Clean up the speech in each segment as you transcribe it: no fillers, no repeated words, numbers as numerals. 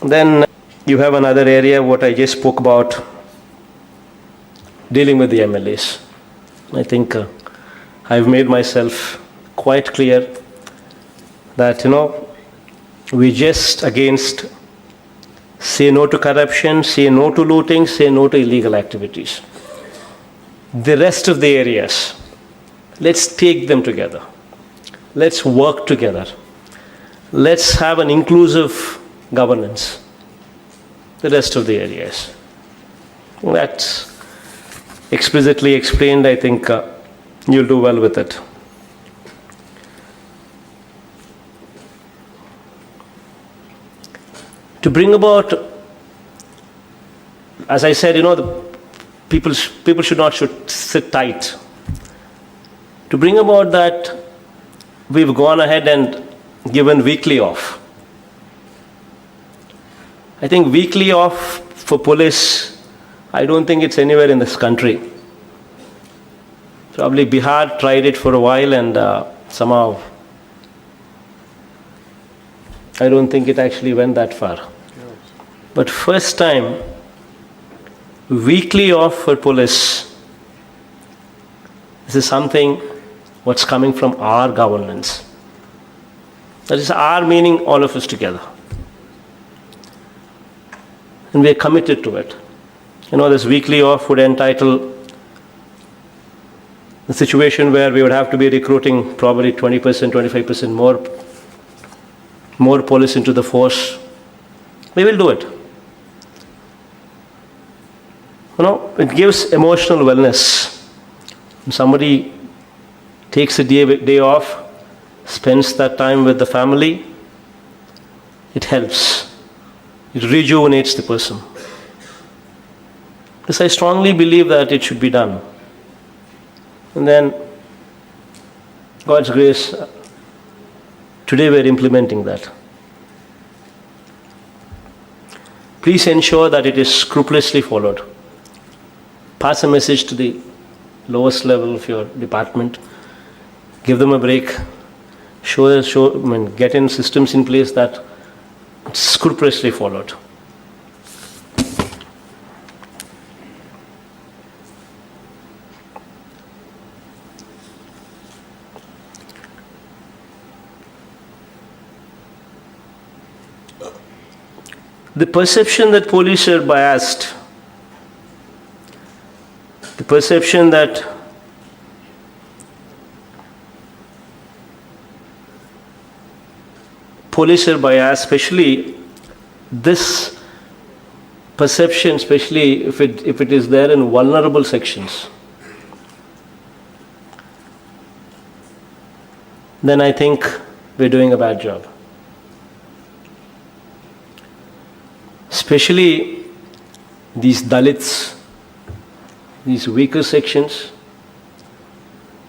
Then you have another area, what I just spoke about, dealing with the MLAs. I think I've made myself quite clear that, we just against say no to corruption, say no to looting, say no to illegal activities. The rest of the areas, let's take them together. Let's work together. Let's have an inclusive governance. The rest of the areas. That's explicitly explained. I think you'll do well with it. To bring about, as I said, the people should sit tight. To bring about that, we've gone ahead and given weekly off. I think weekly off for police, I don't think it's anywhere in this country. Probably Bihar tried it for a while and somehow I don't think it actually went that far. But first time, weekly off for police, this is something what's coming from our governance. That is our meaning, all of us together. And we are committed to it. This weekly off would entitle the situation where we would have to be recruiting probably 20%, 25% more police into the force. We will do it. It gives emotional wellness. When somebody takes a day off, spends that time with the family, it helps. It rejuvenates the person. Because I strongly believe that it should be done. And then, God's grace, today we are implementing that. Please ensure that it is scrupulously followed. Pass a message to the lowest level of your department. Give them a break. Get in systems in place that it's scrupulously followed. The perception that police are biased, the perception that police are biased, especially this perception, especially if it is there in vulnerable sections, then I think we're doing a bad job. Especially these Dalits, these weaker sections,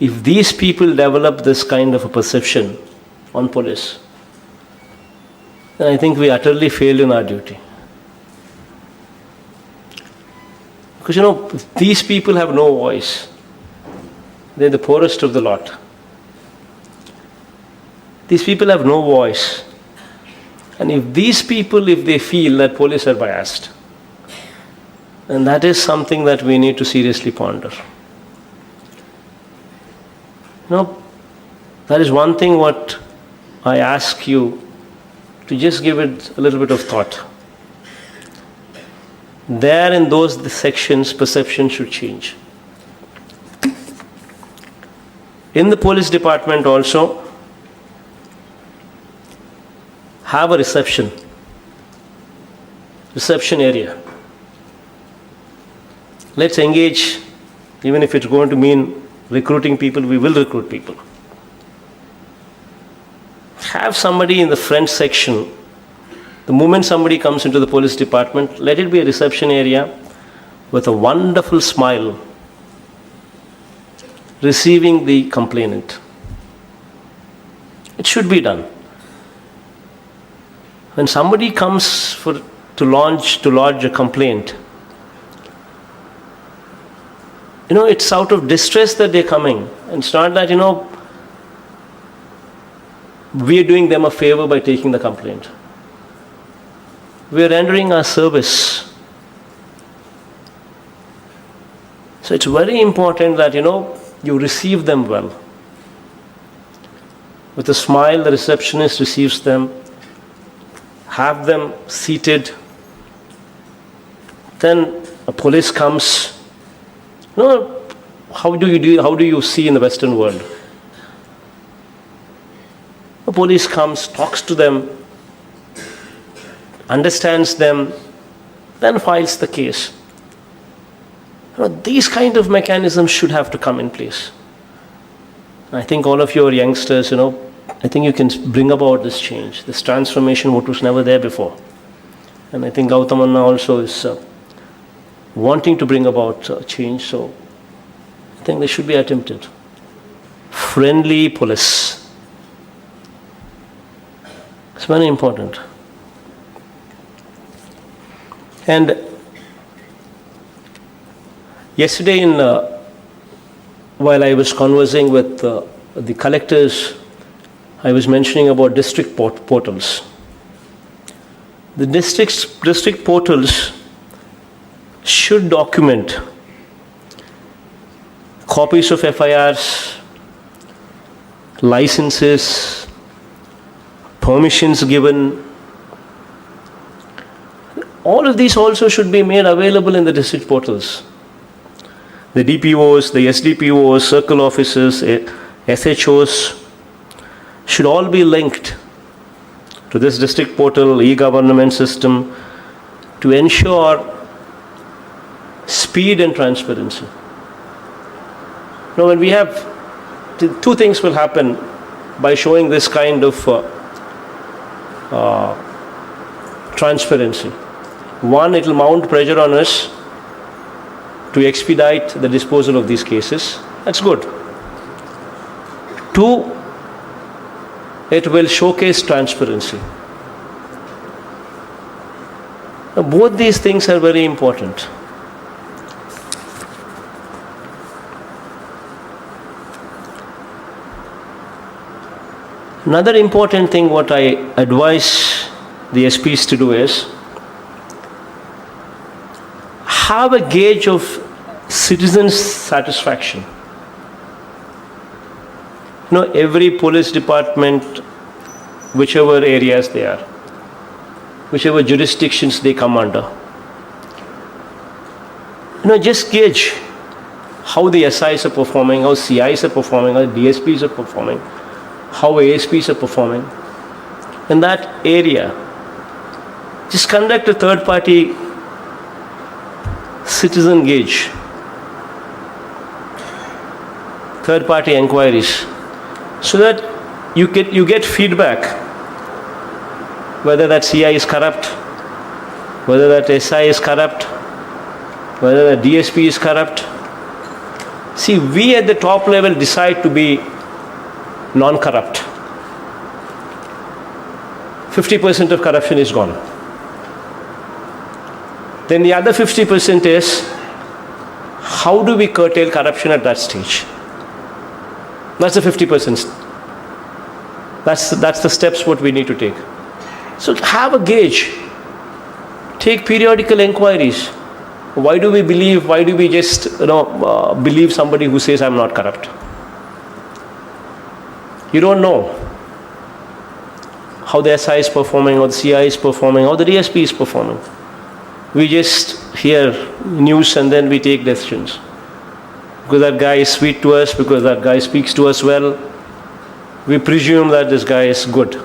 if these people develop this kind of a perception on police, then I think we utterly failed in our duty. Because these people have no voice. They're the poorest of the lot. These people have no voice. And if these people, if they feel that police are biased, then that is something that we need to seriously ponder. That is one thing what I ask you to just give it a little bit of thought. There in those sections, perception should change. In the police department also, have a reception area. Let's engage, even if it's going to mean recruiting people, we will recruit people. Have somebody in the front section. The moment somebody comes into the police department, let it be a reception area with a wonderful smile, receiving the complainant. It should be done. When somebody comes to lodge a complaint, it's out of distress that they're coming. And it's not that, we are doing them a favor by taking the complaint. we are rendering our service. So it's very important that, you receive them well. With a smile, the receptionist receives them, have them seated. Then a police comes. How do you see in the Western world? A police comes, talks to them, understands them, then files the case. These kind of mechanisms should have to come in place. I think all of you are youngsters, I think you can bring about this change, this transformation what was never there before. And I think Gautamanna also is wanting to bring about change, so I think they should be attempted. Friendly police. It's very important. And yesterday, while I was conversing with the collectors, I was mentioning about district portals. The district portals should document copies of FIRs, licenses, permissions given. All of these also should be made available in the district portals. The DPOs, the SDPOs, circle officers, SHOs should all be linked to this district portal, e-government system to ensure speed and transparency. Now, when we have, two things will happen by showing this kind of transparency. One, it will mount pressure on us to expedite the disposal of these cases. That's good. Two, it will showcase transparency. Now, both these things are very important. Another important thing what I advise the SPs to do is have a gauge of citizens' satisfaction. Every police department, whichever areas they are, whichever jurisdictions they come under, just gauge how the SIs are performing, how CIs are performing, how DSPs are performing, how ASPs are performing. In that area, just conduct a third-party citizen gauge, third-party inquiries, so that you get feedback whether that CI is corrupt, whether that SI is corrupt, whether that DSP is corrupt. See, we at the top level decide to be non-corrupt. 50% of corruption is gone. Then the other 50% is how do we curtail corruption at that stage? That's the 50%. That's the steps what we need to take. So have a gauge. Take periodical inquiries. Why do we just believe somebody who says I'm not corrupt? You don't know how the SI is performing, or the CI is performing, or the DSP is performing. We just hear news and then we take decisions. Because that guy is sweet to us, because that guy speaks to us well, we presume that this guy is good.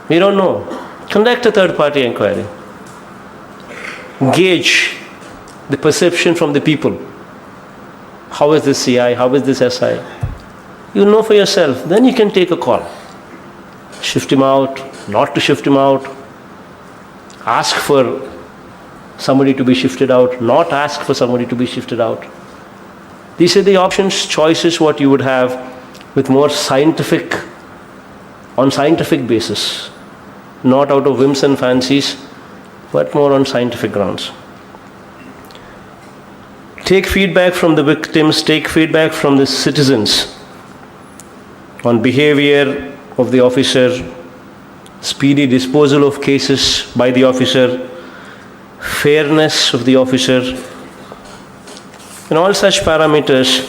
We don't know. Conduct a third-party inquiry. Gauge the perception from the people. How is this CI? How is this SI? You know for yourself. Then you can take a call. Shift him out, not to shift him out. Ask for somebody to be shifted out, not ask for somebody to be shifted out. These are the options, choices what you would have with more on scientific basis. Not out of whims and fancies, but more on scientific grounds. Take feedback from the victims, take feedback from the citizens on behavior of the officer, speedy disposal of cases by the officer, fairness of the officer, and all such parameters,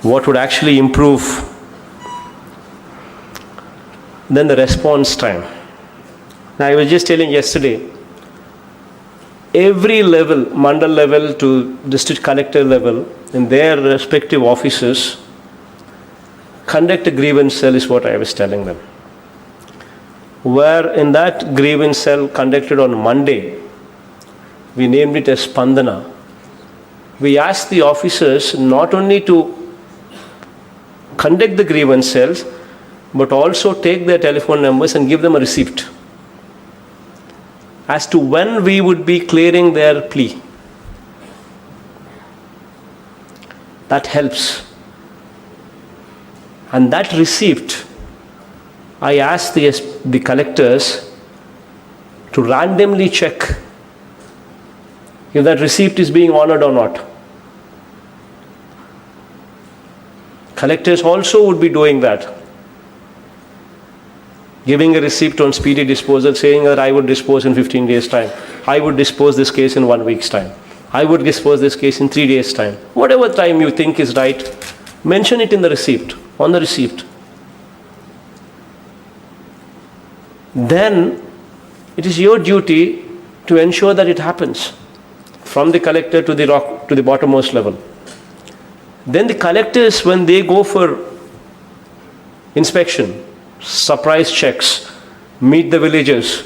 what would actually improve? Then the response time. Now, I was just telling yesterday, every level, mandal level to district collector level, in their respective offices, conduct a grievance cell is what I was telling them. Where in that grievance cell conducted on Monday, we named it as Spandana. We asked the officers not only to conduct the grievance cells, but also take their telephone numbers and give them a receipt as to when we would be clearing their plea. That helps. And that receipt, I asked the collectors to randomly check if that receipt is being honored or not. Collectors also would be doing that. Giving a receipt on speedy disposal, saying that I would dispose in 15 days' time. I would dispose this case in 1 week's time. I would dispose this case in 3 days' time. Whatever time you think is right, mention it in the receipt, on the receipt. Then it is your duty to ensure that it happens from the collector to the bottommost level. Then the collectors, when they go for inspection, surprise checks, meet the villagers,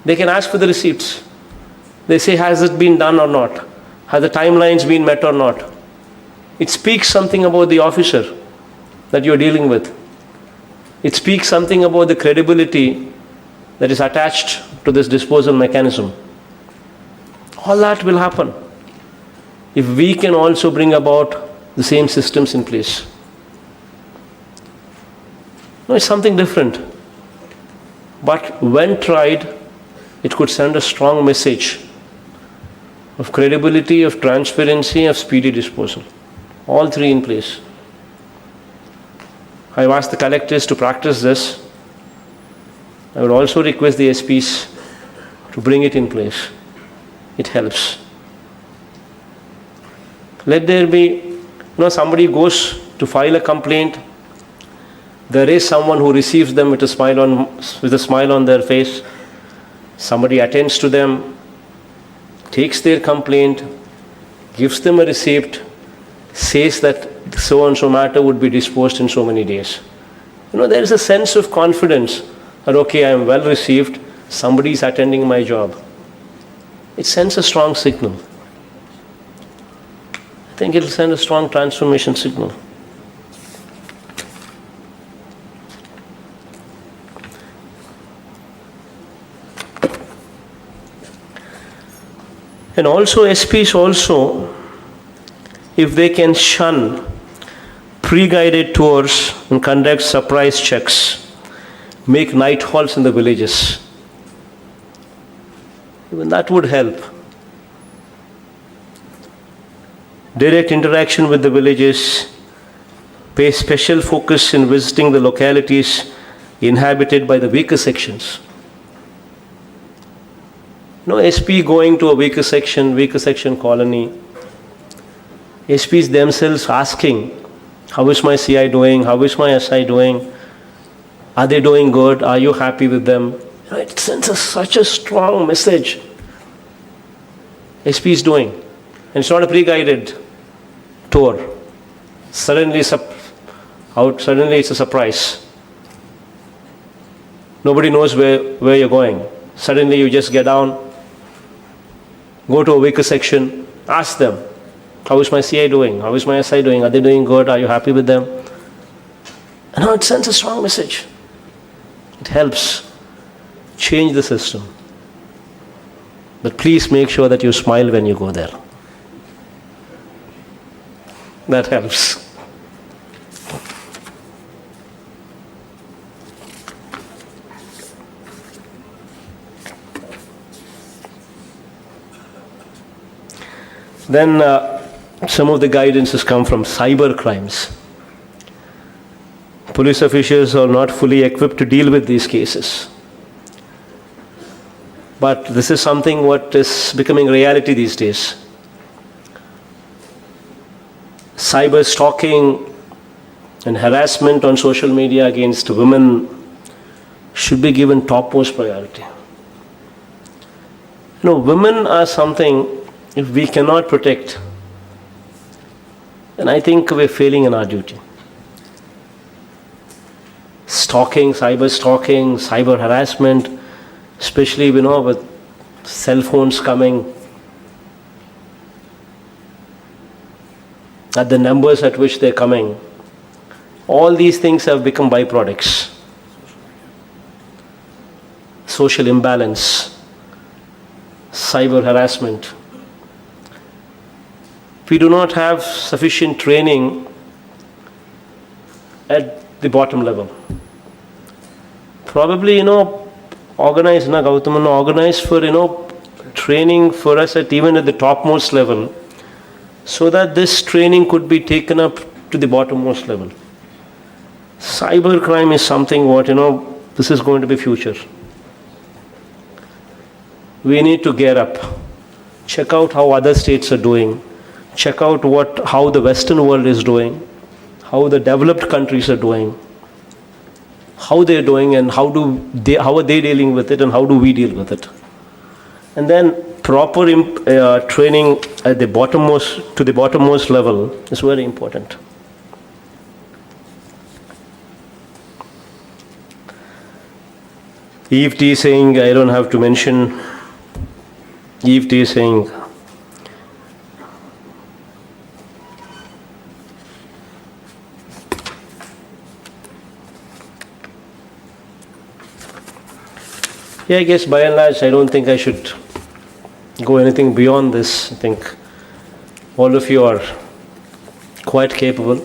they can ask for the receipts. They say, has it been done or not? Have the timelines been met or not? It speaks something about the officer that you're dealing with. It speaks something about the credibility that is attached to this disposal mechanism. All that will happen if we can also bring about the same systems in place. No, it's something different. But when tried, it could send a strong message of credibility, of transparency, of speedy disposal. All three in place. I've asked the collectors to practice this. I would also request the SPs to bring it in place. It helps. Let there be, somebody goes to file a complaint. There is someone who receives them with a smile on their face. Somebody attends to them, takes their complaint, gives them a receipt, says that so and so matter would be disposed in so many days. There is a sense of confidence that, okay, I am well received, somebody is attending my job. It sends a strong signal. I think it will send a strong transformation signal. And also SPs also, if they can shun pre-guided tours and conduct surprise checks, make night halts in the villages, even that would help. Direct interaction with the villages, pay special focus in visiting the localities inhabited by the weaker sections. SP going to a weaker section colony, SPs themselves asking, how is my CI doing? How is my SI doing? Are they doing good? Are you happy with them? It sends such a strong message. SP is doing. And it's not a pre-guided tour. Suddenly it's a surprise. Nobody knows where you're going. Suddenly you just get down, go to a weaker section, ask them, how is my CI doing? How is my SI doing? Are they doing good? Are you happy with them? And it sends a strong message. It helps change the system. But please make sure that you smile when you go there. That helps. Then some of the guidance has come from cyber crimes. police officials are not fully equipped to deal with these cases. But this is something what is becoming reality these days. Cyber stalking and harassment on social media against women should be given topmost priority. Women are something, if we cannot protect, then I think we're failing in our duty. Stalking, cyber harassment, especially with cell phones coming, at the numbers at which they're coming, all these things have become byproducts. Social imbalance, cyber harassment. We do not have sufficient training at the bottom level. Probably, organize for, training for us even at the topmost level, so that this training could be taken up to the bottommost level. Cyber crime is something this is going to be future. We need to gear up. Check out how other states are doing. Check out how the Western world is doing, how the developed countries are doing, how they're doing, and how are they dealing with it, and how do we deal with it. And then proper training at the bottommost level is very important. Eve teasing, I don't have to mention. Eve teasing. I guess by and large, I don't think I should go anything beyond this. I think all of you are quite capable.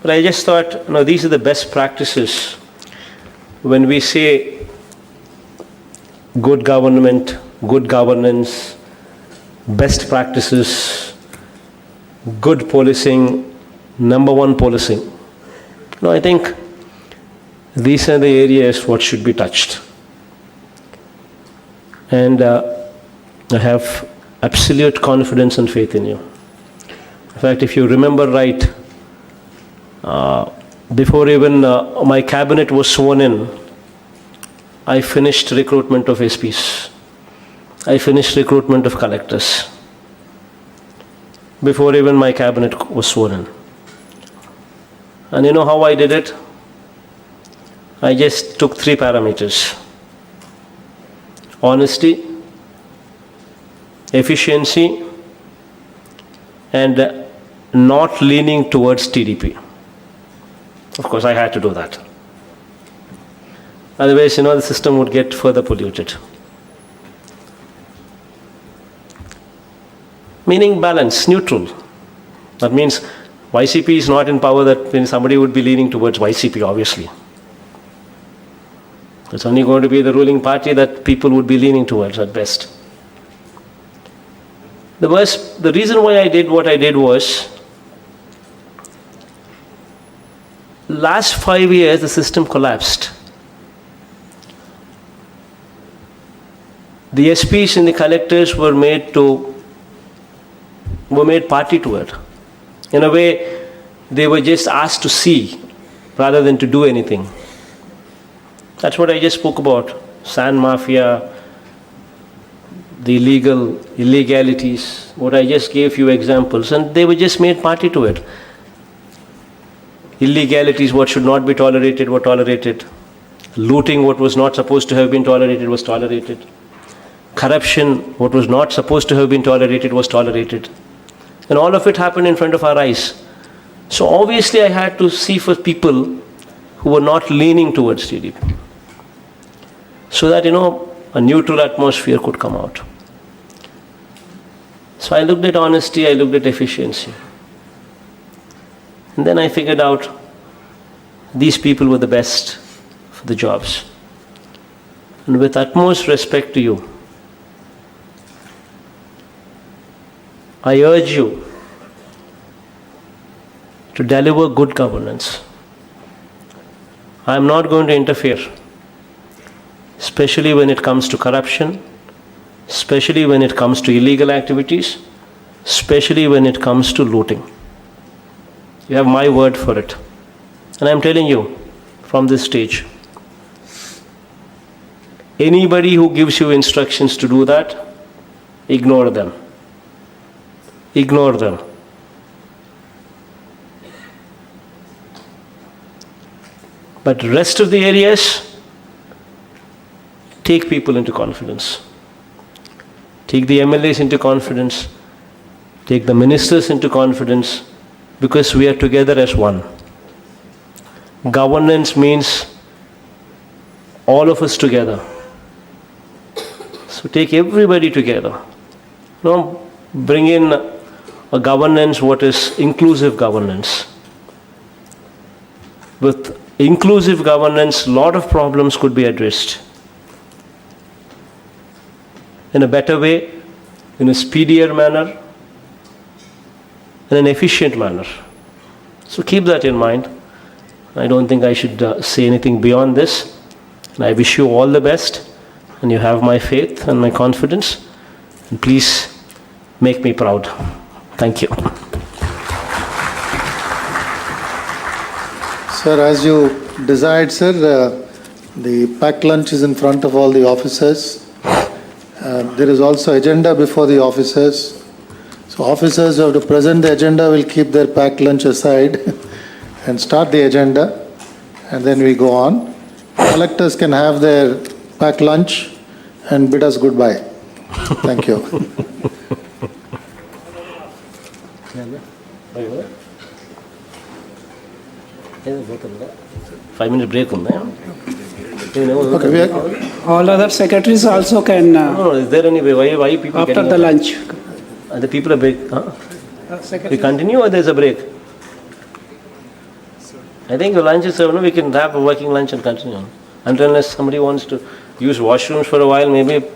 But I just thought, these are the best practices when we say good government, good governance, best practices, good policing, number one policing. I think these are the areas what should be touched. And I have absolute confidence and faith in you. In fact, if you remember right, before even my cabinet was sworn in, I finished recruitment of SPs. I finished recruitment of collectors. Before even my cabinet was sworn in. And you know how I did it? I just took 3 parameters. Honesty, efficiency, and not leaning towards TDP. Of course, I had to do that. Otherwise, the system would get further polluted. Meaning balance, neutral. That means YCP is not in power, that means somebody would be leaning towards YCP, obviously. It's only going to be the ruling party that people would be leaning towards at best. The reason why I did what I did was, last 5 years the system collapsed. The SPs and the collectors were made party to it. In a way, they were just asked to see rather than to do anything. That's what I just spoke about. Sand mafia, the illegalities. What I just gave few examples, and they were just made party to it. Illegalities, what should not be tolerated, were tolerated. Looting, what was not supposed to have been tolerated, was tolerated. Corruption, what was not supposed to have been tolerated, was tolerated. And all of it happened in front of our eyes. So obviously I had to see for people who were not leaning towards TDP. So that, a neutral atmosphere could come out. So I looked at honesty, I looked at efficiency. And then I figured out these people were the best for the jobs. And with utmost respect to you, I urge you to deliver good governance. I am not going to interfere, especially when it comes to corruption, especially when it comes to illegal activities, especially when it comes to looting. You have my word for it. And I am telling you from this stage, anybody who gives you instructions to do that, ignore them. Ignore them. But rest of the areas, take people into confidence. Take the MLAs into confidence. Take the ministers into confidence, because we are together as one. Governance means all of us together. So take everybody together. Bring in a governance what is inclusive governance. With inclusive governance, a lot of problems could be addressed in a better way, in a speedier manner, in an efficient manner. So keep that in mind. I don't think I should say anything beyond this. And I wish you all the best, and you have my faith and my confidence. And please make me proud. Thank you. Sir, as you desired, sir, the packed lunch is in front of all the officers. There is also agenda before the officers. So officers who have to present the agenda will keep their packed lunch aside and start the agenda, and then we go on. Collectors can have their packed lunch and bid us goodbye. Thank you. 5-minute break. Okay, All other secretaries also can, No, is there any way? Why people after getting the up? lunch. And the people are break. Huh? We Secretary. continue or there's a break? I think the lunch is served. We can have a working lunch and continue. Until unless somebody wants to use washrooms for a while, maybe